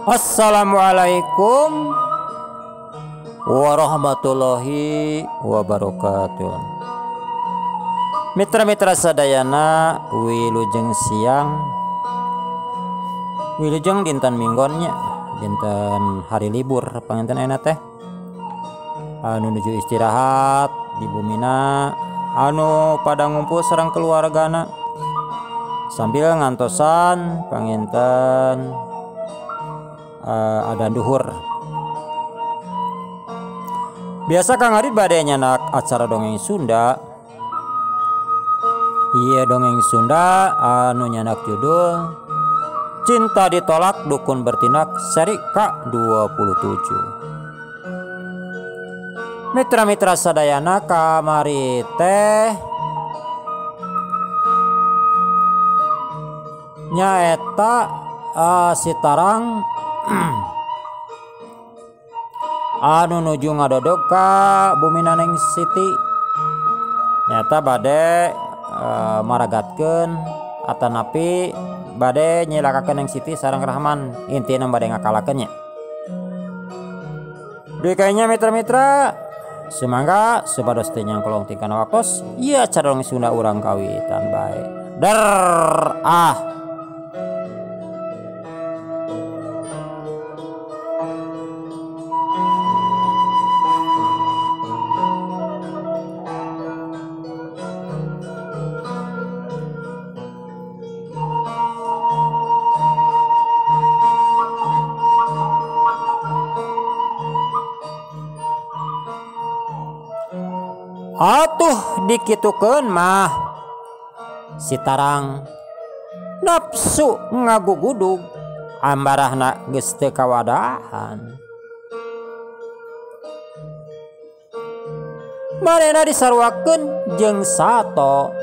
Assalamualaikum warahmatullahi wabarakatuh. Mitra-mitra sadayana wilujeng siang, wilujeng dinten minggonnya, dinten hari libur panganten enak teh anu nuju istirahat di bumina, anu pada ngumpul sareng keluargana sambil ngantosan panginten ada duhur. Biasa Kang Adit bade nyanak acara dongeng Sunda. Iya, dongeng Sunda anu nyanak judul Cinta Ditolak Dukun Bertindak seri K27. Mitra-mitra sadayana kamari teh nyaeta sitarang anu nuju ngadodog ka Bumina Neng Siti nyata bade maragatkeun atanapi bade nyilakakeun Neng Siti sareng Rahman, intina bade ngakalakeun nya. Deui kayaknya mitra-mitra semangga supados teu nyangkolong tingkana waktos ieu acara dongeng Sunda urang kawitan bae. Atuh dikitukeun mah sitarang nafsu ngagugudug ambarahna geus teu kawadahan. Manehna disarwakeun jeung sato,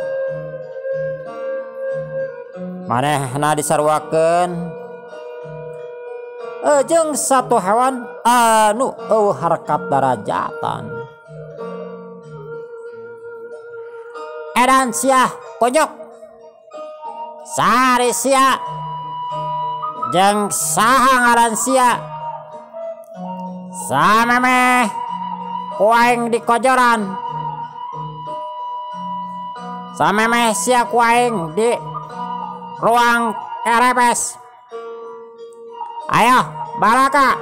manehna disarwakeun jeung satu hewan anu eueuh harkat darajatan. Edan sia pojok sari sia jeung saha ngaran sia samemeh kuaing di kojoran, samemeh sia kuaing di ruang kerepes. Ayo balaka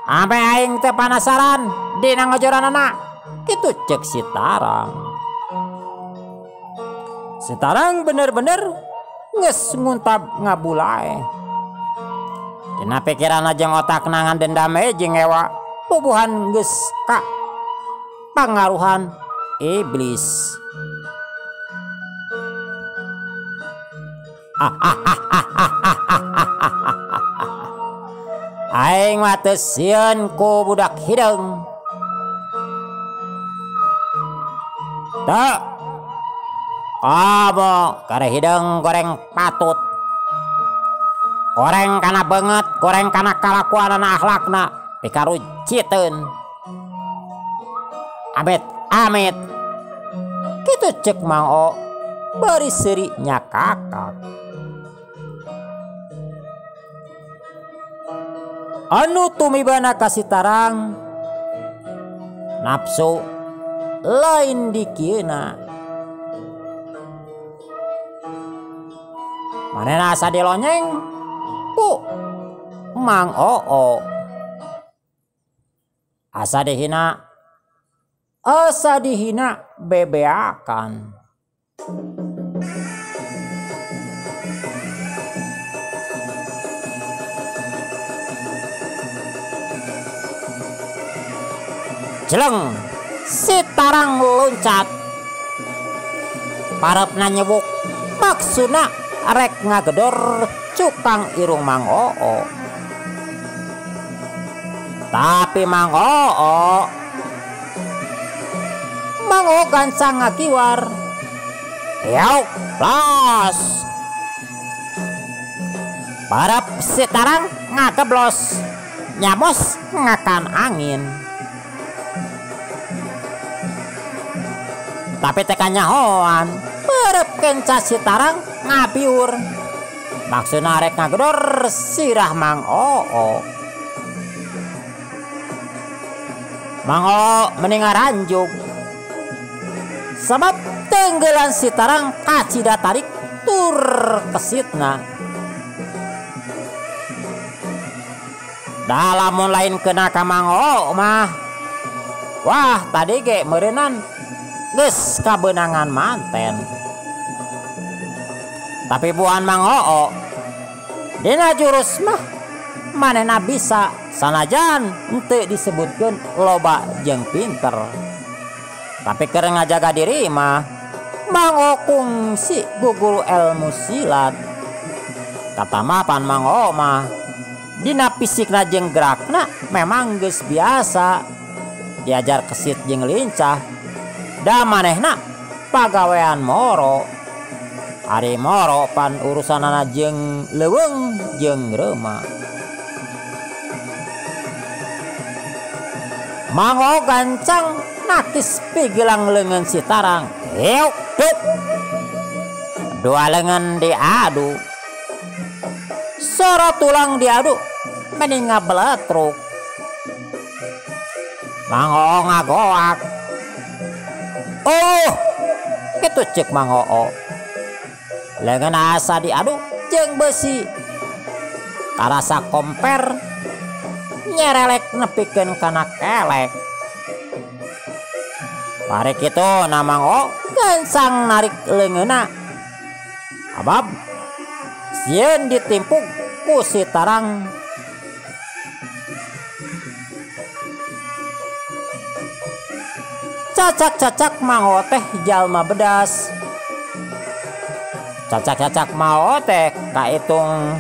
ampe aing teu panasaran dina ngojoranana, kitu ceuk sitarang. Sekarang bener-bener nges nguntab ngabulai. Dina pikiran jeung otak nangan dendam jeung ewa pubuhan geus ka pangaruhan iblis. Aing mah teu sieun ku budak hideung. Tak abo kare hideung goreng patut, goreng kana beungeut, goreng kana kalakuanana akhlakna pikaruciteun amit-amit kitu ceuk Mang O bari seuri nyakakak. Anu tumibana ka sitarang nafsu lain dikieuna. Manehna asa dilonyeng ku Mang Oo, asa dihina bebeakan. Jeleng sitarang loncat parepna nyebuk maksudna arek ngagedor cukang irung Mang Oo. Tapi Mang Oo gansang ngakiwar. Yauk los. Parep sitarang ngakeblos, nyamos ngakan angin. Tapi tekan nyahoan, parep kenca sitarang ngabiur. maksudna rek ngagedor sirah Mang Oo. Mang Oo mending ngaranjuk sabab tenggelan si Tarang kacida tarik tur kesitna. Dalamun lain kena ka Mang Oo mah wah tadi ge meureunnan geus kabeunangan manten. Tapi buan Mang Oo dina jurus mah manehna bisa sanajan henteu disebutkeun loba jeung pinter. Tapi keur ngajaga diri mah Mang Oo kungsi guguru ilmu silat. Kata mapan Mang Oo mah dina fisikna jeung gerakna memang geus biasa diajar kesit jeung lincah. Da manehna pagawean moro. Ari moro pan urusanana jeung leuweung jeung reuma. Mang Oo gancang nakis pigelang leungeun si Tarang. Heuk tuk. Dua leungeun diadu. Soro tulang diadu mending ngabeletruk. Mang Oo ngagoak. Oh, kitu ceuk Mang Oo. Leungeun asa diadu jeung besi. Karasa komper nyerelek nepikeun kana kelek. Bari kitu na Mang Oo gansang narik leungeunna. Abab sieun ditimpuk ku si Tarang. Cacak-cacak Mang Oo teh jalma bedas. Cacak-cacak Mang Oo teh kahitung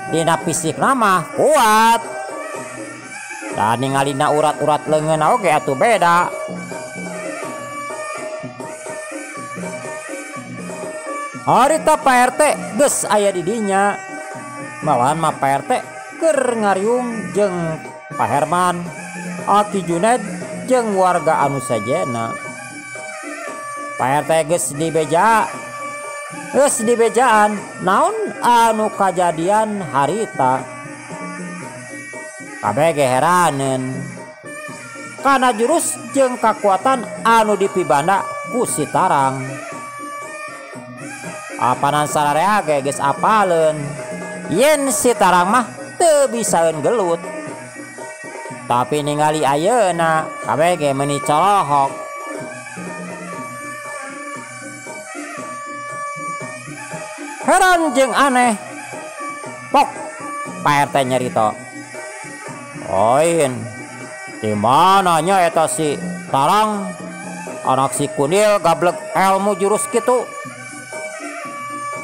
dina fisikna mah kuat. Da ningalina urat-urat leungeunna oge atuh beda. Harita Pak RT geus aya di dinya. Malahan mah Pak RT keur ngariung jeung Pak Herman, Aki Juned jeung warga anu sajena. Pak RT geus dibeja. Geus dibejaan naon anu kajadian harita. Kabeh ge heraneun kana jurus jeung kakuatan anu dipibanda ku si Tarang. Apanan sararea ge geus apaleun yen si Tarang mah teu bisaeun gelut. Tapi ningali ayeuna kabeh ge meuni colohok. Heran jeung aneh. Pok Pak RT nyarita. Oin, di mana nya eta si Tarang anak si Kunil gablek ilmu jurus kitu.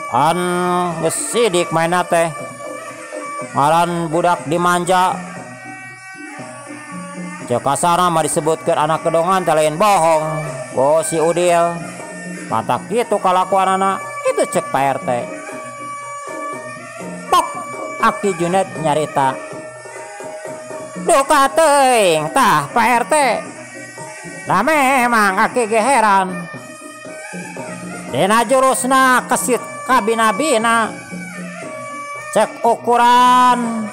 An geus sidik mainna teh. Ngaran budak dimanja. Cek kasarna mah disebutkeun anak kedongan teh lain bohong. Oh si Udil. Mata kitu kalakuanana, itu cek Pak RT. Pok Aki Juned nyarita. Duka teuing tah Pak RT. Nah memang Aki ge heran. Dina jurusna kesit kabina-bina. Cek ukuran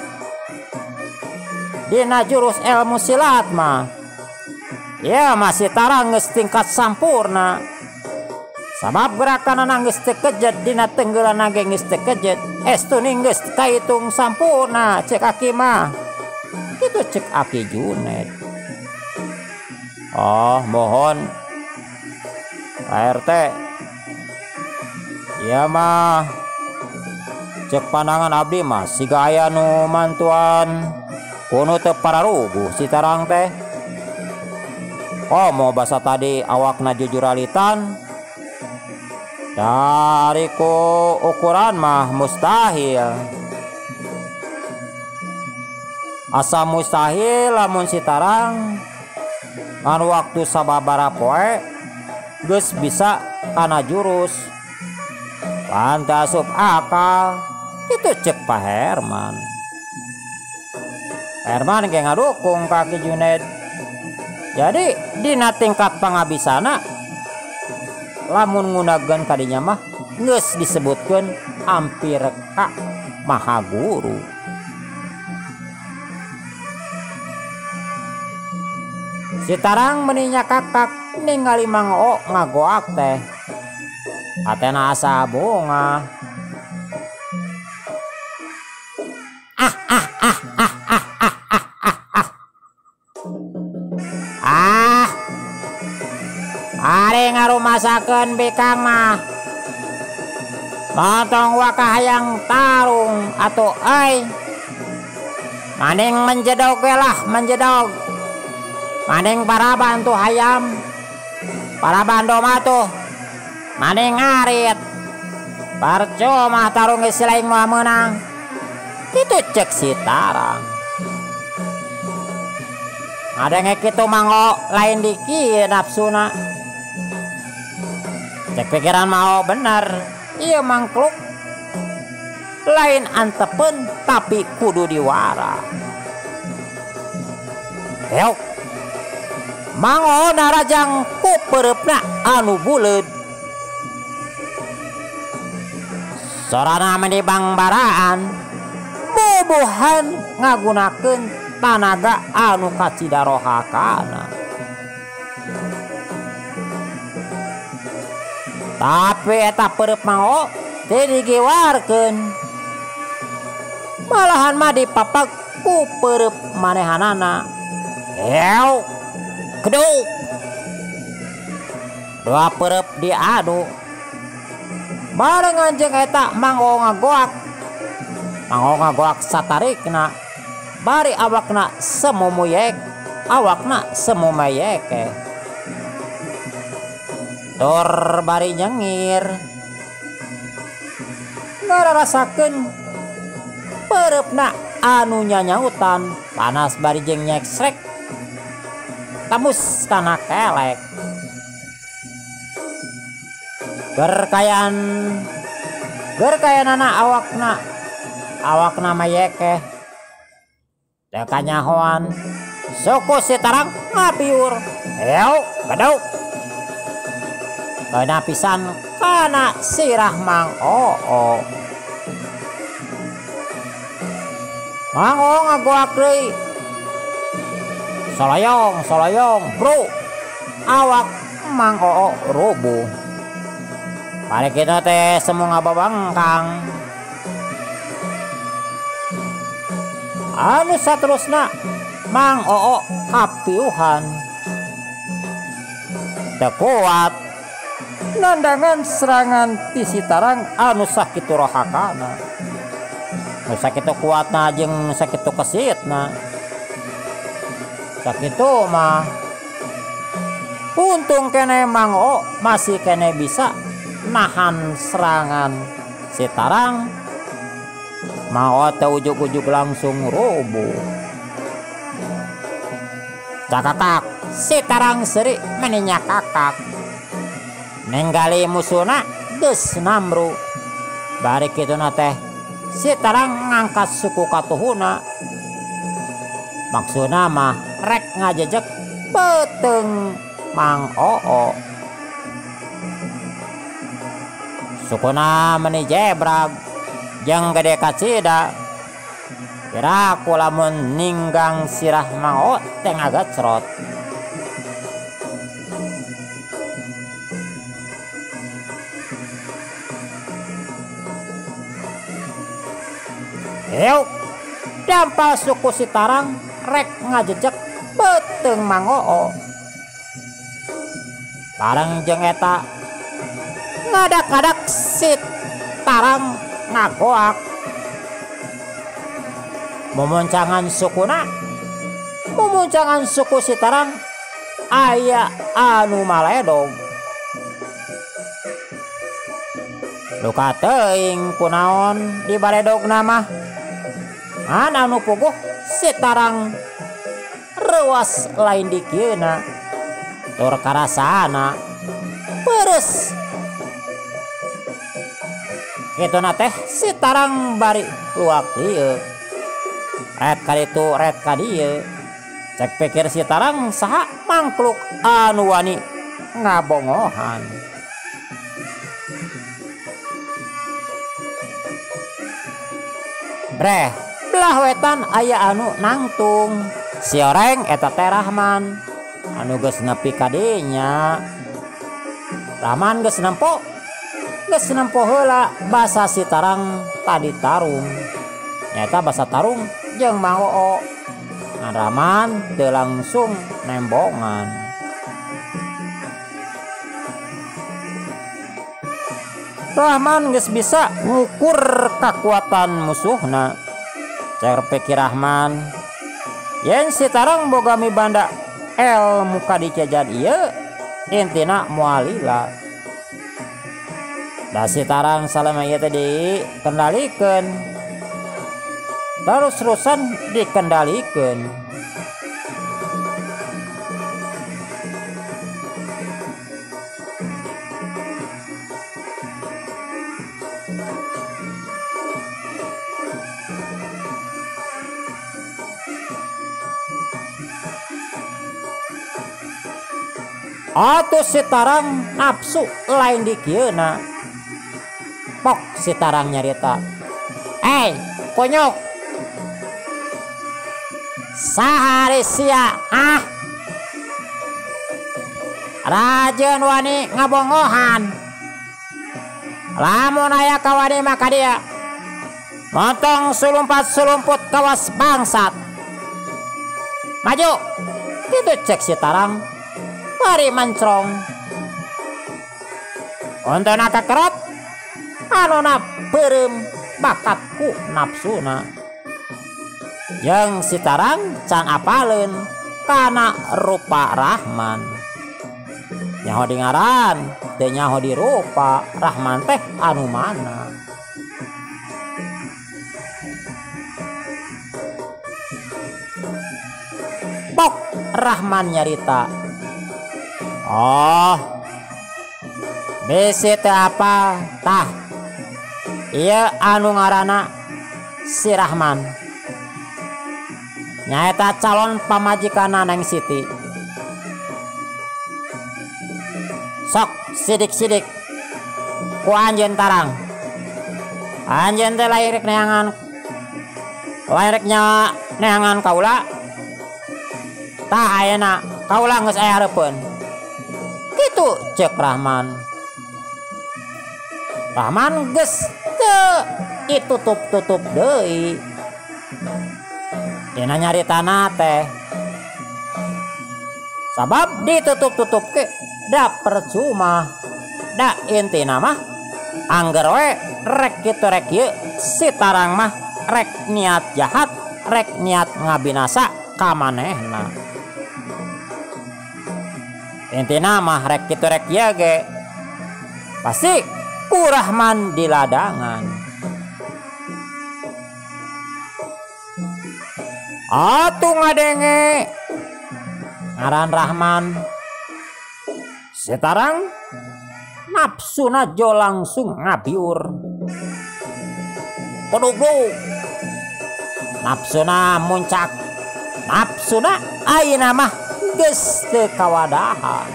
dina jurus ilmu silat mah ya masih Tarang geus tingkat sampurna. Sabab gerakanana geus teu kejet dina tenggeulana ge geus teu kejet. Estuning geus kahitung sampurna cek Aki mah. Kitu cek Aki Juned. Oh mohon Pak RT. Ya mah cek pandangan abdi mah siga aya nu mantuan kuno teu pararuguh si Tarang teh. Oh mau basa tadi awakna jujur alitan. Dari ku ukuran mah mustahil. Asa mustahil lamun si Tarang ngan waktu sababara poe geus bisa kana jurus. Pantas asup akal. Itu cek Pak Herman. Herman ge ngadukung Aki Juned. Jadi dina tingkat pangabisana lamun ngunageun kadinya mah geus disebutkeun ampir ka. maha guru. Sitarang meninya kakak ningali Mang Oo ngagoak teh. Atena asa bunga. Ari ngarumasakeun bikang mah. Motong wakahayang tarung atuh euy. Maning menjedog we lah, menjedog. Maning paraban tuh hayam. Paraban doma tuh. Maning ngarit. Percuma tarung geus laing moal meunang. Kitu cek Sitarang. Ada kitu Mang Oo lain dikieun nafsuna. Cek pikiran mau bener, iya mangkluk. Lain antepen tapi kudu diwara. Heok, Mang Oo narajang ku pereupna anu buleud. Sorana menibang baraan, bobohan ngagunakeun tanaga anu kacidarohakana. Tapi eta pereup Mang Oo teu digiwarkeun. Malahan mah dipapag ku pereup manehanana. Ew, keduk. Dua pereup diadu. Bareng anjeun eta Mang Oo ngagoak. Mang Oo ngagoak satarikna. Bari awakna semumuyek, awakna semumeyeke. Tur bari nyengir ngararasakeun pereupna anu nyanyautan panas bari jeung nyeksrek tamus kana kelek. Gerkayanana awakna mayeke teu kanyahoan suku Sitarang ngapiur. Ew, keduk. Kena pisan kana sirah Mang Oo. Mang Oo ngagoak deui. Soloyong, bro. Awak Mang Oo rubuh. Bari kitu teh semu ngababangkang. Anu saterusna Mang Oo kapiuhan. Teu kuat nandangan serangan ti Sitarang anu sakitu rohakana. Nu sakitu kuatna jeung sakitu kesitna. Sakitu mah untung kene Mang Oo masih kene bisa nahan serangan Sitarang. Mang Oo teh ujug-ujug langsung rubuh. Cakakak Sitarang seuri meninya kakak. Nenggali musuna geus namru. Bari kituna teh Sitarang ngangkat suku katuhuna. Maksudna mah rek ngajejek beteung Mang Oo. Sukuna meni jebrag jeung gede kacida. Kira kulamun ninggang sirah Mang Oo teh ngagacrot. Euk, dampal suku Sitarang rek ngajejek beteung Mang Oo. Bareng jeung eta ngadak-ngadak Sitarang ngagoak. Mumuncangan suku Sitarang aya anu maledog. Luka teuing kunaon di baledogna mah. Anu puguh Sitarang ruas lain dikieuna. Tur karasana peres. Kituna teh Sitarang bari luak lieu. Red kaditu red kadieu. Cek pikir Sitarang saha mangkluk anu wani ngabongohan. Breh, belah wetan aya anu nangtung. Si oreng eta teh Rahman. Anu geus nepi ka dinya. Rahman geus nempo heula basa si Tarang tadi tarung. Nyata basa tarung jeung Mang Oo. Nah, Rahman teu langsung nembongan. Rahman geus bisa ngukur kekuatan musuhna. Cek pikir Rahman, yen si Tarang boga mibanda ilmu kadicajan ieu intina moal lila. Da si Tarang salama ieu tadi kendalikeun. Terus-terusan dikendalikeun. Atuh si Tarang nafsu lain di kieuna. Pok si Tarang nyarita, konyok, sahari sia rajeun wani ngabongohan. Lamun aya kawani maka dia motong sulumpat-sulumput kawas bangsat. Maju, itu cek si Tarang. Mari mancrong. Ontona kakerot anuna beureum bakatku nafsuna. Jeung si Tarang can apaleun kana rupa Rahman. Nyaho di ngaran teu nyaho di rupa Rahman teh anu mana. Pok Rahman nyarita, oh, bisi teh apa tah? Ieu anu ngaranna si Rahman. Nyaeta calon pamajikanna Neng Siti. Sok sidik-sidik ku anjeun Tarang. Anjeun teh lairek neangan kaula. Tah ayeuna kaula geus aya hareupeun. Kitu cek Rahman. Rahman geus teu ditutup-tutup deui. Dina nyaritana teh sabab ditutup-tutup ke da percuma. Da intina mah angger we rek kitu rek ieu si Tarang mah rek niat jahat, rek niat ngabinasa ka manehna. Intina mah rek kitu rek ieu ge pasti ku Rahman di ladangan. Atuh ngadenge ngaran Rahman. Si Tarang nafsuna jo langsung ngabiur. Podugdug nafsuna muncak. Nafsuna ayeuna mah geus teu kawadahan.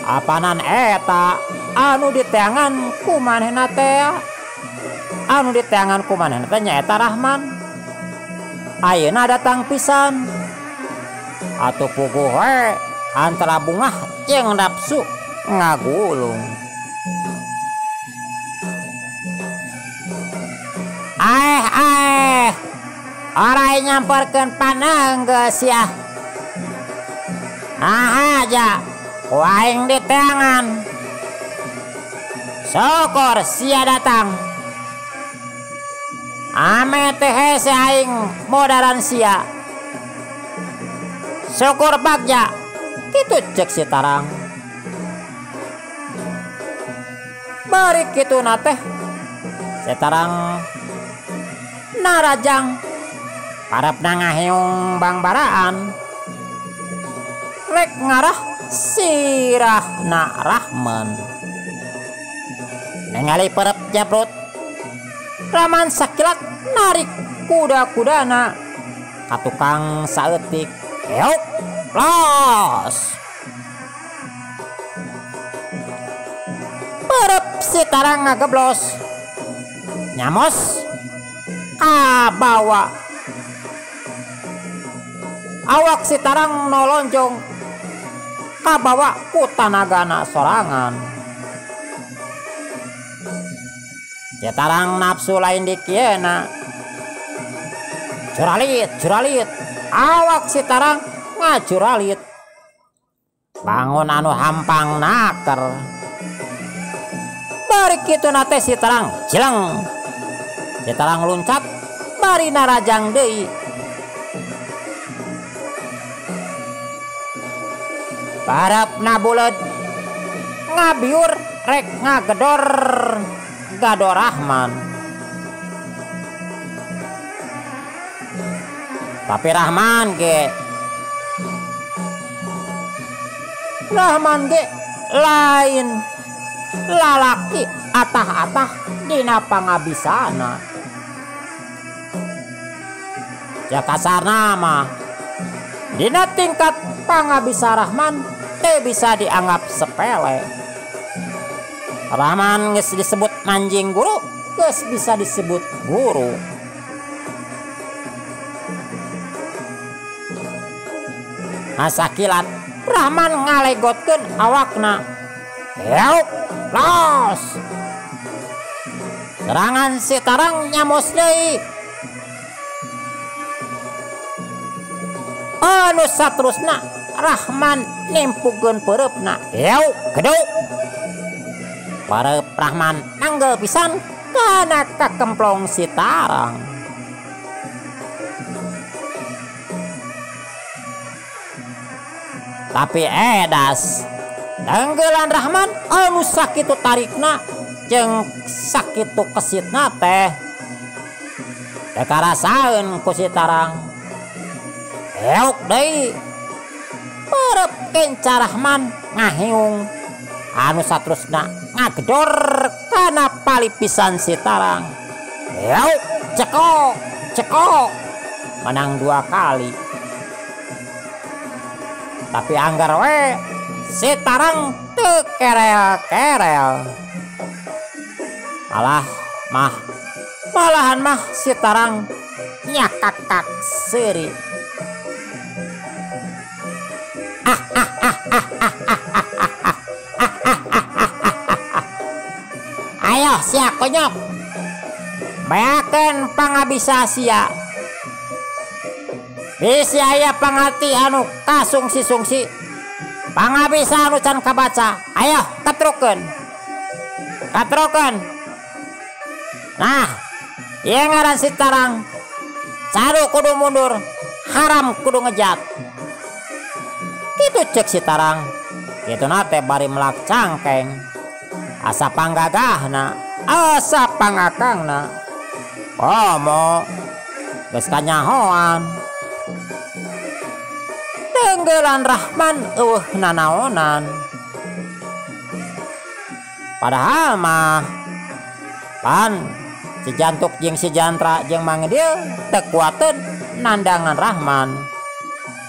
Apanan eta anu diteangan ku manehna teh? Anu diteangan ku manehna teh nyaeta Rahman. Ayeuna datang pisan. Atuh puguh we antara bungah jeung nafsu ngagulung. Orai nyamperkeun paneng geus ya. Aja waing diteangan. Syukur sia datang. Ame teh hese aing modaran sia. Syukur bagja. Kitu cek si Tarang. Bari kitu na teh si Tarang narajang parepna ngaheung bangbaraan. Rek ngarah sirahna Rahman. Ningali perep jabrut Rahman sakilat narik kuda-kudana ka tukang saeutik. Euk, los. Perep si Tarang ngageblos. nyamos kabawa awak Sitarang nolonjong kabawa ku tanagana sorangan. Sitarang nafsu lain dikiena juralit awak Sitarang ngajuralit bangun anu hampang naker. Bari kitu nate Sitarang jeleng. Sitarang luncat bari narajang deui. Barapna buleud ngabiur rek ngagedor gado Rahman. Tapi Rahman ge lain lalaki atah-atah dina pangabisana. Ya kasarna mah dina tingkat pangabisa Rahman teu bisa dianggap sepele. Rahman geus disebut manjing guru, geus bisa disebut guru. Asakilat Rahman ngalegotkeun awakna. Yauk, los. Serangan Sitarang nyamos deui. Anu saterusna Rahman nimpukeun peureup-na. Yauk, geduk. Pareup Rahman nanggel pisan kana kakemplong Sitarang. Tapi edas tenggelan Rahman anu sakitu tarikna jeung sakitu kesitna teh karasaeun ku Sitarang. Euk deui pareup kenca Rahman ngahiung anu saterusna ngagedor kana palipisan Sitarang. Euk cekok menang 2 kali. Tapi anggar we Sitarang teu kerel-kerel. Malahan mah Sitarang nyakak seuri. Ayo sia konyok bayakeun pangabisa sia. Bisi aya pangarti anu kasungsi-sungsi pangabisa anu can kabaca. Ayo katrukeun. Nah ieu ngaran Sitarang caru kudu mundur, haram kudu ngejat. Kitu cek Sitarang. Kitu nate bari melak cangkeng. Asa panggagahna, asa pangakangna. Komo geus kanyahoan. Tenggelan Rahman eueuh nanaonan. Padahal mah pan si Jantuk jeung si Jantra jeung Mang Dieu teu kuateun nandangan Rahman.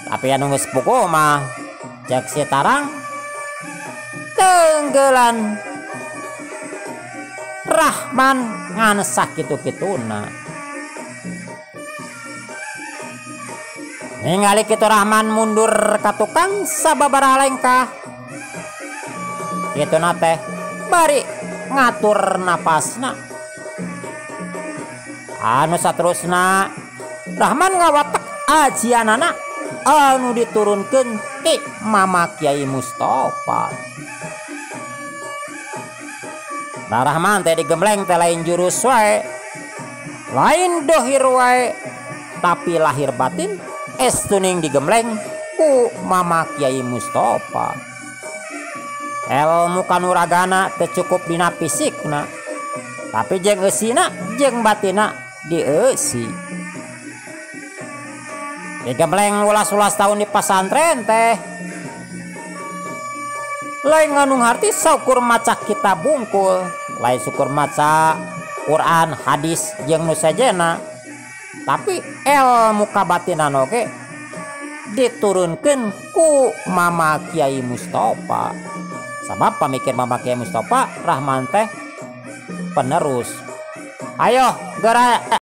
Tapi anu geus puguh mah cek Sitarang tenggelan Rahman ngan sakitu-kituna. Ningali kitu Rahman mundur ka tukang sababaraha lengkah. Kitu nate bari ngatur napasna. Anu saterusna Rahman ngawatek ajianana anu diturunkeun ti Mama Kiai Mustofa. Nah Rahman teh digembleng teh lain jurus wae, lain dohir wae, tapi lahir batin estuning digembleng ku Mama Kiai Mustofa. Ilmu kanuragana teu cukup dina fisikna, tapi jeung eusina jeung batina dieusi. Digembleng ulas-ulas tahun di pasantren teh lain nganung harti saukur maca kitab bungkul, lain syukur maca Quran, hadis jeung nu sajena. Tapi ilmu kabatinan oge diturunkeun ku Mama Kiai Mustofa. Sabab pamikir Mama Kiai Mustofa Rahman teh penerus. Ayo gerak.